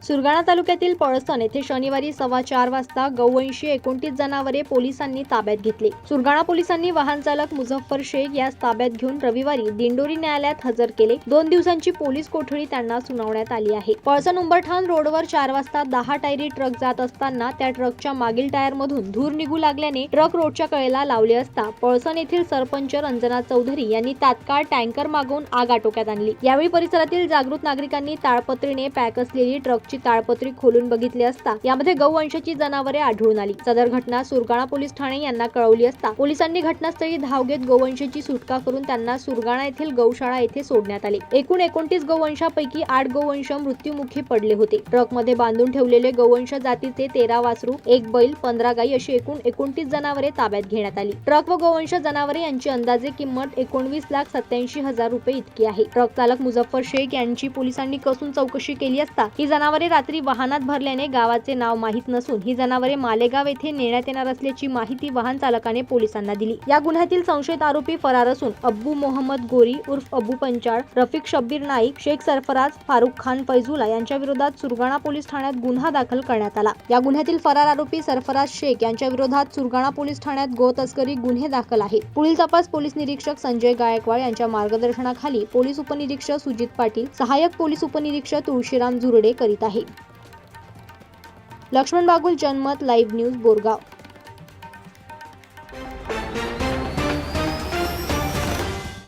सुरगाणा तालुक्यातील पळसण येथे शनिवारी 4:15 वाजता गौवंशी 29 जनावरे पोलिसांनी ताब्यात घेतली। सुरगाणा पोलिसांनी वाहन चालक मुझफ्फर शेख यास ताब्यात घेऊन रविवारी दिंडोरी न्यायालयात हजर केले। 2 दिवसांची पोलीस कोठडी त्यांना सुनावण्यात आली आहे। पळसण उंबरठाण रोडवर 4 वाजता 10 टायरी ट्रक जात असताना त्या ट्रकच्या मागील टायर मधून धूर निघू लागल्याने ट्रक रोडच्या कडेला लावले असता पळसण येथील सरपंच रंजना चौधरी यांनी तात्काळ टँकर मागवून आग आटोक्यात आणली। यावेळी परिसरातील जागृत नागरिकांनी ताळपत्रीने पॅक असलेली ट्रकची ताळपत्री खोलून बघितली असता यामध्ये गौवंशाची जनावरे आढळून आली। सदर घटना सुरगाणा पोलीस ठाणे यांना कळवली असता पोलिसांनी घटनास्थळी धाव घेत गौवंशाची सुटका करून त्यांना सुरगाणा येथील गौशाळा येथे सोडण्यात आले। एकूण 29 गौवंशापैकी 8 गौवंश मृत्युमुखी पडले होते। ट्रक मध्ये बांधून ठेवलेले गौवंश जातीचे 13 वासरू, 1 बैल, 15 गायी अशी एकूण 29 जनावरे ताब्यात घेण्यात आली। ट्रक व गौवंश जनावरे यांची अंदाजे किंमत 19,87,000 रुपये इतकी आहे। ट्रक चालक मुझफ्फर शेख यांची पोलिसांनी कसून चौकशी केली असता ही जनावरे रात्री वाहनात भरल्याने गावाचे नाव माहित नसून ही जनावरे मालेगाव येथे नेण्यात येणार असल्याची माहिती वाहन चालकाने पोलिसांना दिली। या गुन्ह्यातील संशयित आरोपी फरार असून अब्बू मोहम्मद गोरी उर्फ अबू पंचाळ, रफिक शब्बीर नाईक, शेख सरफराज, फारुख खान फैजुला यांच्या विरोधात सुरगाणा पोलीस ठाण्यात गुन्हा दाखल करण्यात आला। या गुन्ह्यातील फरार आरोपी सरफराज शेख यांच्या विरोधात सुरगाणा पोलीस ठाण्यात गो तस्करी गुन्हे दाखल आहेत। पुढील तपास पोलीस निरीक्षक संजय गायकवाड यांच्या मार्गदर्शनाखाली पोलीस उपनिरीक्षक सुजित पाटील, सहाय्यक पोलीस उपनिरीक्षक तुळशीराम झुरडे करीत आहे। लक्ष्मण बागुल, जनमत लाईव्ह न्यूज, बोरगाव।